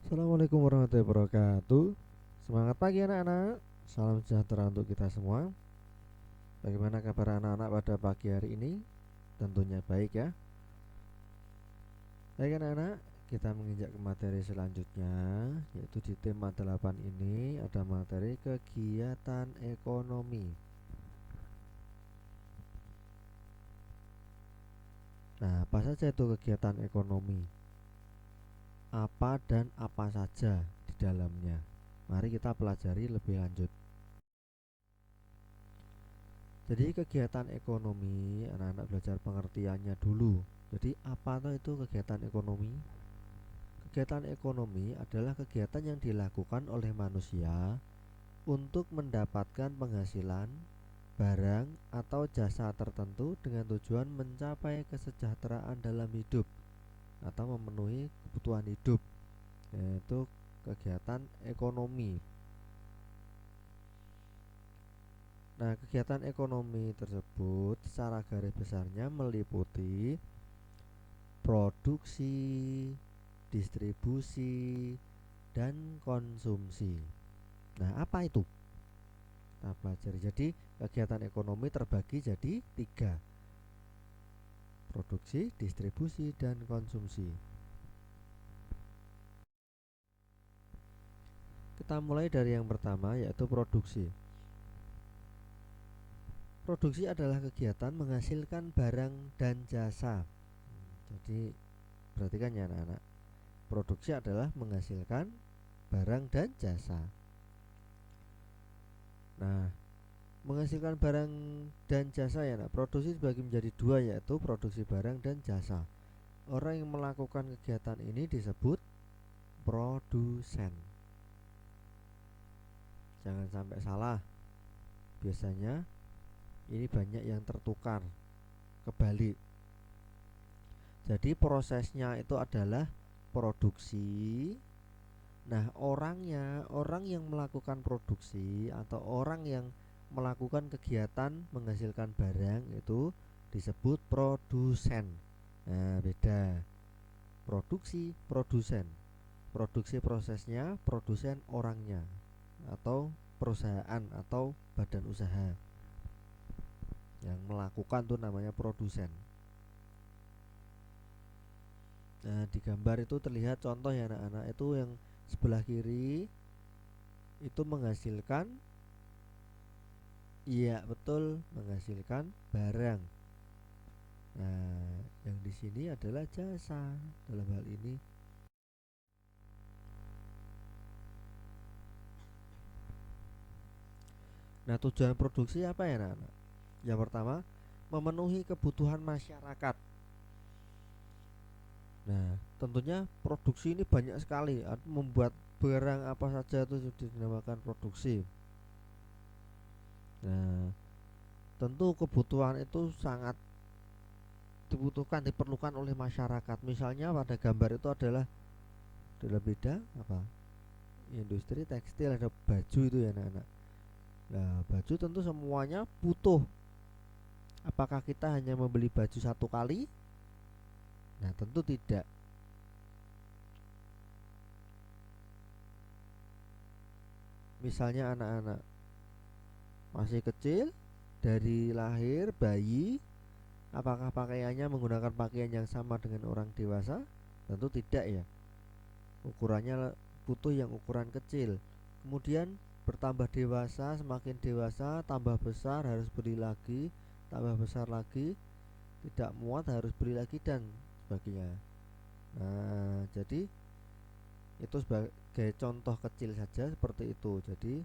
Assalamualaikum warahmatullahi wabarakatuh. Semangat pagi anak-anak. Salam sejahtera untuk kita semua. Bagaimana kabar anak-anak pada pagi hari ini? Tentunya baik ya. Baik anak-anak, kita menginjak ke materi selanjutnya, yaitu di tema 8 ini ada materi kegiatan ekonomi. Nah, apa saja itu kegiatan ekonomi? Apa dan apa saja di dalamnya? Mari kita pelajari lebih lanjut. Jadi kegiatan ekonomi, anak-anak belajar pengertiannya dulu. Jadi apa itu kegiatan ekonomi? Kegiatan ekonomi adalah kegiatan yang dilakukan oleh manusia untuk mendapatkan penghasilan, barang atau jasa tertentu dengan tujuan mencapai kesejahteraan dalam hidup atau memenuhi kebutuhan hidup, yaitu kegiatan ekonomi. Nah, kegiatan ekonomi tersebut secara garis besarnya meliputi produksi, distribusi, dan konsumsi. Nah, apa itu? Kita pelajari. Jadi, kegiatan ekonomi terbagi jadi 3: produksi, distribusi, dan konsumsi. Kita mulai dari yang pertama, yaitu produksi. Produksi adalah kegiatan menghasilkan barang dan jasa. Jadi, perhatikan ya anak-anak. Produksi adalah menghasilkan barang dan jasa. Nah, menghasilkan barang dan jasa ya nak. Produksi dibagi menjadi 2, yaitu produksi barang dan jasa. Orang yang melakukan kegiatan ini disebut produsen. Jangan sampai salah. Biasanya ini banyak yang tertukar, kebalik. Jadi prosesnya itu adalah produksi. Nah, orang yang melakukan produksi atau orang yang melakukan kegiatan menghasilkan barang itu disebut produsen. Nah, beda. Produksi, produsen. Produksi prosesnya, produsen orangnya atau perusahaan atau badan usaha yang melakukan tuh namanya produsen. Nah, di gambar itu terlihat contoh ya anak-anak, itu yang sebelah kiri itu menghasilkan, iya betul, menghasilkan barang. Nah, yang di sini adalah jasa dalam hal ini. Nah, tujuan produksi apa ya anak-anak? Yang pertama, memenuhi kebutuhan masyarakat. Nah, tentunya produksi ini banyak sekali. Membuat barang apa saja itu dinamakan produksi. Nah, tentu kebutuhan itu sangat dibutuhkan, diperlukan oleh masyarakat. Misalnya pada gambar itu adalah dalam bidang apa? Industri tekstil, ada baju itu ya anak-anak. Nah, baju tentu semuanya butuh. Apakah kita hanya membeli baju satu kali? Nah, tentu tidak. Misalnya anak-anak masih kecil, dari lahir bayi, apakah pakaiannya menggunakan pakaian yang sama dengan orang dewasa? Tentu tidak ya. Ukurannya butuh yang ukuran kecil. Kemudian bertambah dewasa, semakin dewasa tambah besar, harus beli lagi, tambah besar lagi, tidak muat harus beli lagi dan sebagainya. Nah, jadi itu sebagai contoh kecil saja seperti itu. Jadi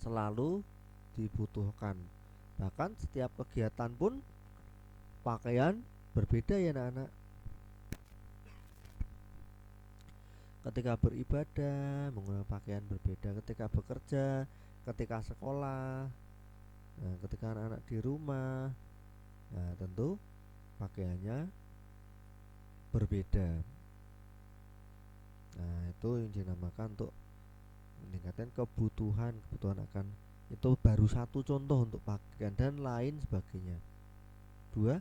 selalu dibutuhkan. Bahkan setiap kegiatan pun pakaian berbeda ya anak-anak. Ketika beribadah menggunakan pakaian berbeda, ketika bekerja, ketika sekolah, nah, ketika anak-anak di rumah, nah tentu pakaiannya berbeda. Nah, itu yang dinamakan untuk meningkatkan kebutuhan akan, itu baru satu contoh untuk pakaian dan lain sebagainya. 2,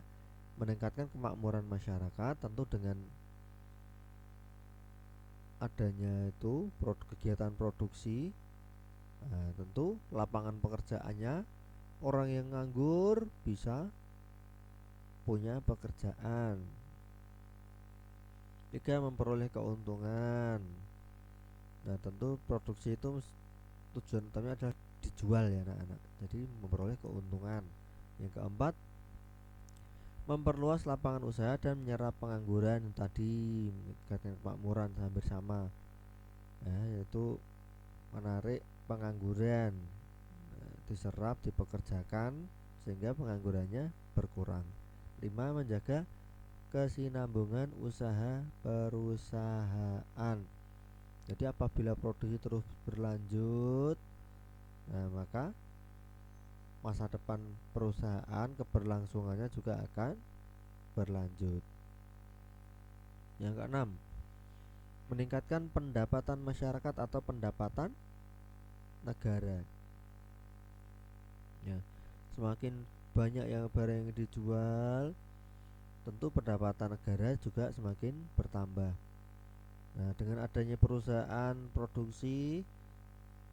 meningkatkan kemakmuran masyarakat, tentu dengan adanya itu kegiatan produksi, nah, tentu lapangan pekerjaannya, orang yang nganggur bisa punya pekerjaan. Tiga, memperoleh keuntungan. Nah, tentu produksi itu tujuan utamanya adalah dijual ya anak-anak, jadi memperoleh keuntungan. Yang keempat, memperluas lapangan usaha dan menyerap pengangguran, tadi meningkatkan kemakmuran hampir sama ya, yaitu menarik pengangguran, diserap, dipekerjakan sehingga penganggurannya berkurang. 5, menjaga kesinambungan usaha perusahaan. Jadi apabila produksi terus berlanjut, nah maka masa depan perusahaan, keberlangsungannya juga akan berlanjut. Yang keenam, meningkatkan pendapatan masyarakat atau pendapatan negara. Ya, semakin banyak yang barang yang dijual, tentu pendapatan negara juga semakin bertambah. Nah, dengan adanya perusahaan produksi,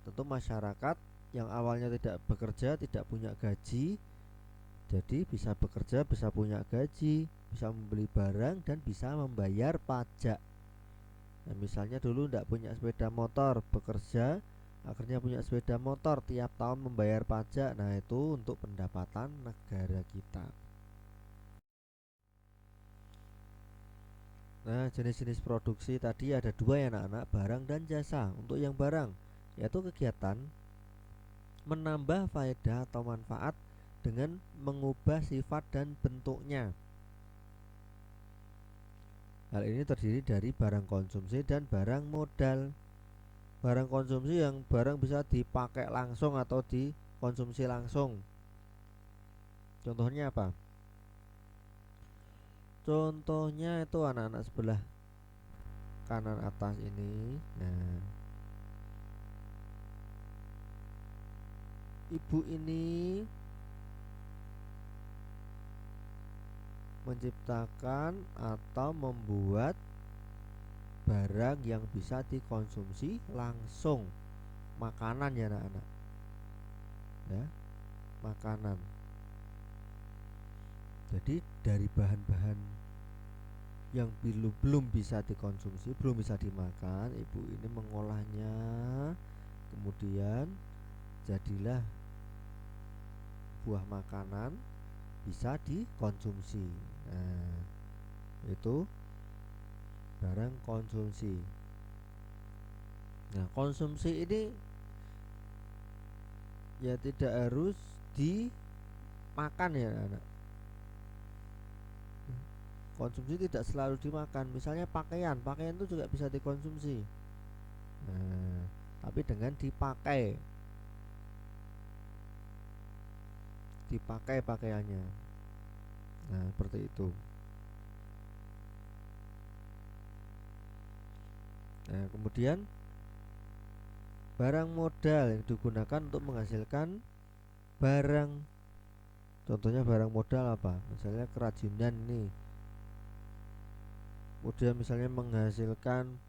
tentu masyarakat yang awalnya tidak bekerja, tidak punya gaji, jadi bisa bekerja, bisa punya gaji, bisa membeli barang dan bisa membayar pajak. Nah, misalnya dulu tidak punya sepeda motor, bekerja, akhirnya punya sepeda motor, tiap tahun membayar pajak. Nah, itu untuk pendapatan negara kita. Nah, jenis-jenis produksi tadi ada dua ya anak-anak, barang dan jasa. Untuk yang barang, yaitu kegiatan menambah faedah atau manfaat dengan mengubah sifat dan bentuknya. Hal ini terdiri dari barang konsumsi dan barang modal. Barang konsumsi yang barang bisa dipakai langsung atau dikonsumsi langsung. Contohnya apa? Contohnya itu anak-anak sebelah kanan atas ini. Nah, ibu ini menciptakan atau membuat barang yang bisa dikonsumsi langsung, makanan ya anak-anak ya, makanan. Jadi dari bahan-bahan yang belum bisa dikonsumsi, belum bisa dimakan, ibu ini mengolahnya, kemudian jadilah buah makanan bisa dikonsumsi. Nah, itu barang konsumsi. Nah, konsumsi ini ya tidak harus dimakan ya anak. Konsumsi tidak selalu dimakan. Misalnya pakaian itu juga bisa dikonsumsi. Nah, tapi dengan dipakai pakaiannya. Nah, seperti itu. Nah, kemudian barang modal yang digunakan untuk menghasilkan barang. Contohnya barang modal apa? Misalnya kerajinan nih. Kemudian misalnya menghasilkan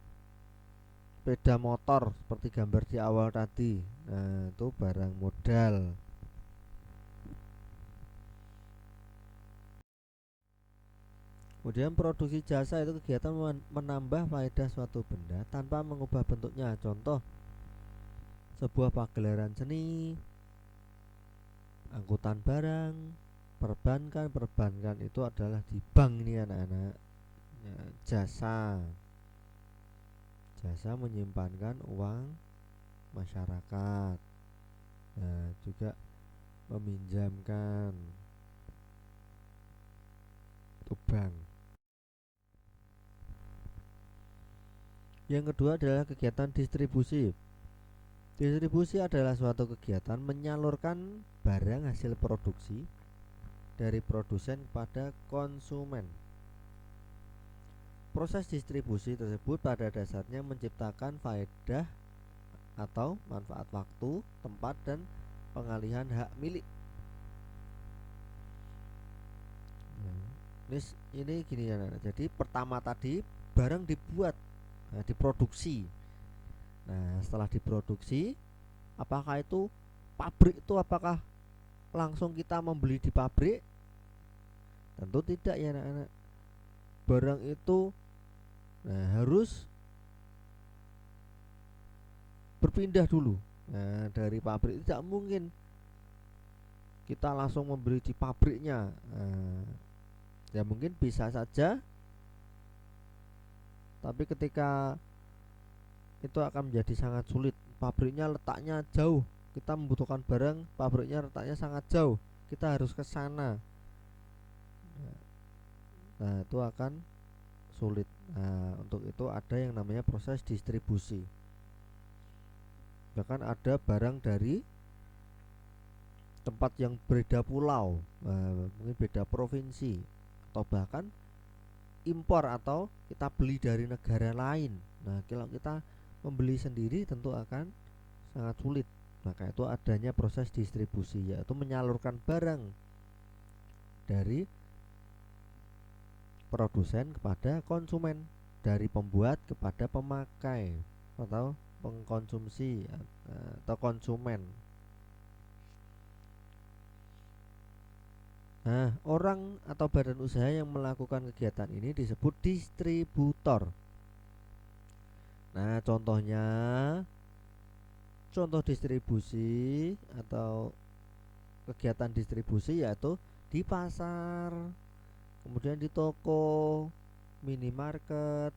sepeda motor seperti gambar di awal tadi. Nah, itu barang modal. Kemudian produksi jasa itu kegiatan menambah faedah suatu benda tanpa mengubah bentuknya. Contoh, sebuah pagelaran seni, angkutan barang, perbankan itu adalah di bank ini anak-anak ya, jasa menyimpankan uang masyarakat, nah juga meminjamkan, itu bank. Yang kedua adalah kegiatan distribusi. Distribusi adalah suatu kegiatan menyalurkan barang hasil produksi dari produsen kepada konsumen. Proses distribusi tersebut pada dasarnya menciptakan faedah atau manfaat waktu, tempat, dan pengalihan hak milik. Ini gini ya, jadi pertama tadi barang dibuat diproduksi. Nah, setelah diproduksi, apakah itu pabrik itu apakah langsung kita membeli di pabrik? Tentu tidak ya anak-anak. Barang itu harus berpindah dulu. Nah, dari pabrik tidak mungkin kita langsung membeli di pabriknya. Ya mungkin bisa saja, tapi ketika itu akan menjadi sangat sulit. Pabriknya letaknya jauh, kita membutuhkan barang, pabriknya letaknya sangat jauh, kita harus ke sana. Nah, itu akan sulit. Nah, untuk itu ada yang namanya proses distribusi. Bahkan ada barang dari tempat yang beda pulau, mungkin beda provinsi, atau bahkan impor atau kita beli dari negara lain. Nah, kalau kita membeli sendiri tentu akan sangat sulit. Maka itu adanya proses distribusi, yaitu menyalurkan barang dari produsen kepada konsumen, dari pembuat kepada pemakai atau pengkonsumsi atau konsumen. Nah, orang atau badan usaha yang melakukan kegiatan ini disebut distributor. Nah, contoh distribusi atau kegiatan distribusi yaitu di pasar, kemudian di toko, minimarket,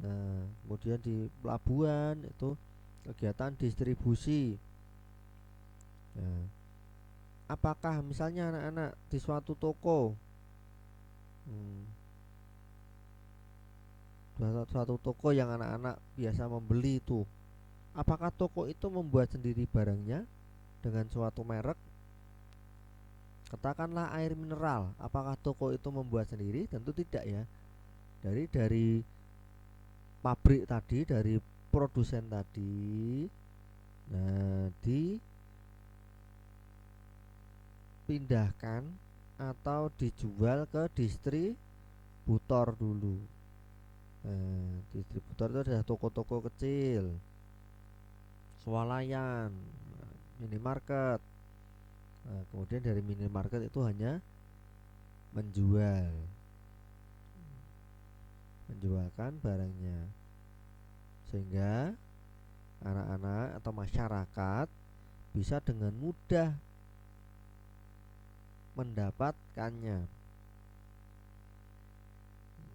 nah, kemudian di pelabuhan itu kegiatan distribusi. Nah, apakah misalnya anak-anak di suatu toko, suatu toko yang anak-anak biasa membeli itu, apakah toko itu membuat sendiri barangnya dengan suatu merek? Katakanlah air mineral, apakah toko itu membuat sendiri? Tentu tidak ya. Dari pabrik tadi, dari produsen tadi, nah dipindahkan atau dijual ke distributor dulu. Nah, distributor itu adalah toko-toko kecil, swalayan, minimarket. Nah, kemudian dari minimarket itu hanya menjualkan barangnya, sehingga anak-anak atau masyarakat bisa dengan mudah mendapatkannya.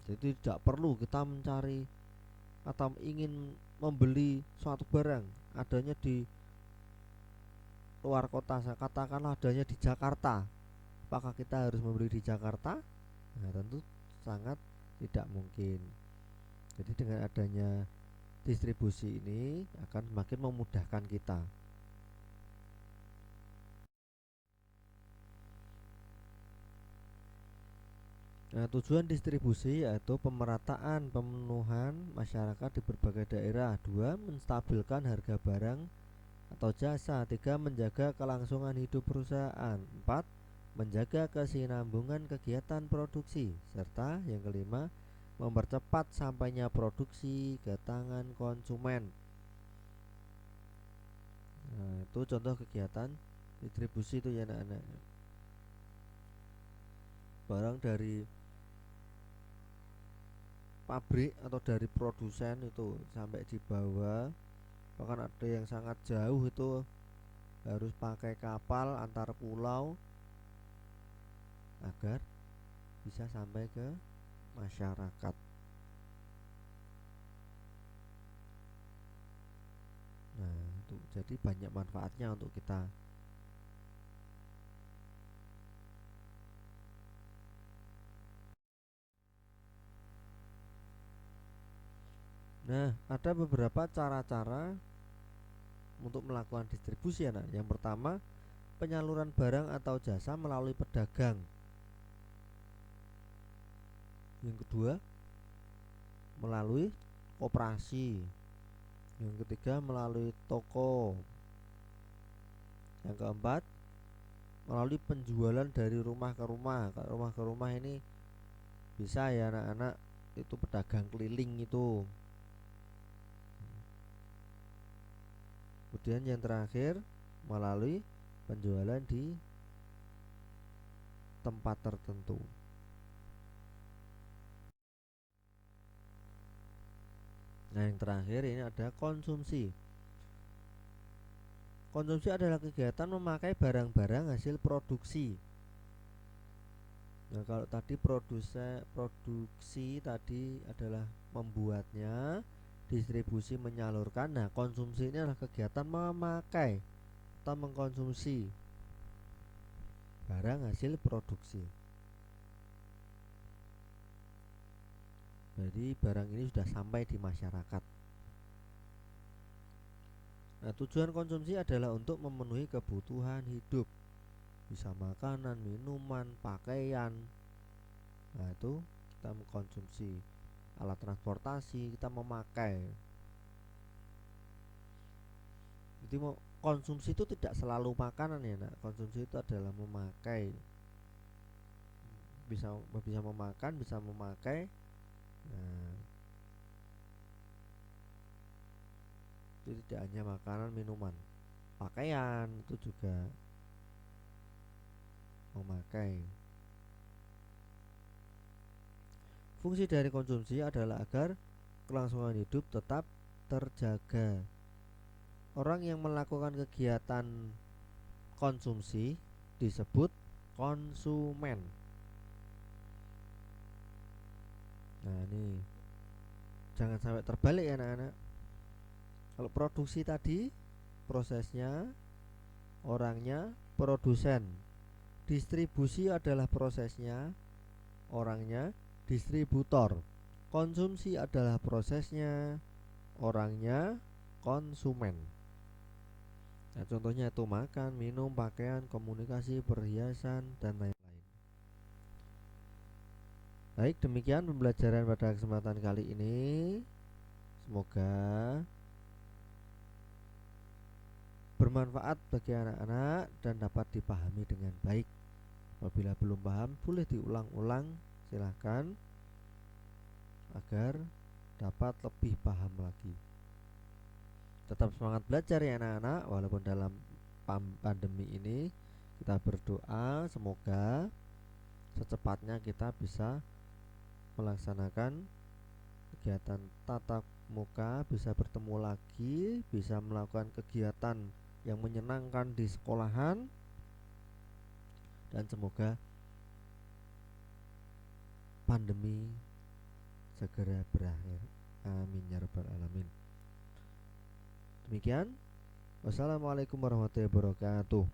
Jadi tidak perlu kita mencari atau ingin membeli suatu barang adanya di luar kota. Katakanlah adanya di Jakarta, apakah kita harus membeli di Jakarta? Nah, tentu sangat tidak mungkin. Jadi dengan adanya distribusi ini akan semakin memudahkan kita. Nah, tujuan distribusi yaitu pemerataan pemenuhan masyarakat di berbagai daerah. 2. Menstabilkan harga barang atau jasa. 3. Menjaga kelangsungan hidup perusahaan. 4. Menjaga kesinambungan kegiatan produksi. Serta yang kelima, mempercepat sampainya produksi ke tangan konsumen. Nah, itu contoh kegiatan distribusi itu ya anak-anak. Barang dari pabrik atau dari produsen itu sampai di bawah, bahkan ada yang sangat jauh itu harus pakai kapal antar pulau agar bisa sampai ke masyarakat. Nah, itu jadi banyak manfaatnya untuk kita. Nah, ada beberapa cara-cara untuk melakukan distribusi ya. Yang pertama, penyaluran barang atau jasa melalui pedagang. Yang kedua, melalui koperasi. Yang ketiga, melalui toko. Yang keempat, melalui penjualan dari rumah ke rumah. Rumah ke rumah ini bisa ya anak-anak, itu pedagang keliling itu. Kemudian yang terakhir melalui penjualan di tempat tertentu. Nah, yang terakhir ini ada konsumsi. Konsumsi adalah kegiatan memakai barang-barang hasil produksi. Nah, kalau tadi produksi tadi adalah membuatnya, distribusi menyalurkan. Nah, konsumsi ini adalah kegiatan memakai atau mengkonsumsi barang hasil produksi. Jadi barang ini sudah sampai di masyarakat. Nah, tujuan konsumsi adalah untuk memenuhi kebutuhan hidup. Bisa makanan, minuman, pakaian. Nah, itu kita mengkonsumsi. Alat transportasi kita memakai. Jadi konsumsi itu tidak selalu makanan ya, nak. Konsumsi itu adalah memakai. Bisa memakan, bisa memakai. Nah, itu tidak hanya makanan, minuman, pakaian itu juga memakai. Fungsi dari konsumsi adalah agar kelangsungan hidup tetap terjaga. Orang yang melakukan kegiatan konsumsi disebut konsumen. Nah, ini jangan sampai terbalik ya anak-anak. Kalau produksi tadi prosesnya, orangnya produsen. Distribusi adalah prosesnya, orangnya distributor. Konsumsi adalah prosesnya, orangnya konsumen. Nah, contohnya itu makan, minum, pakaian, komunikasi, perhiasan, dan lain-lain. Baik, demikian pembelajaran pada kesempatan kali ini. Semoga bermanfaat bagi anak-anak dan dapat dipahami dengan baik. Apabila belum paham, boleh diulang-ulang, silahkan, agar dapat lebih paham lagi. Tetap semangat belajar ya anak-anak, walaupun dalam pandemi ini. Kita berdoa semoga secepatnya kita bisa melaksanakan kegiatan tatap muka, bisa bertemu lagi, bisa melakukan kegiatan yang menyenangkan di sekolahan, dan semoga pandemi segera berakhir. Amin ya rabbal alamin. Demikian, wassalamualaikum warahmatullahi wabarakatuh.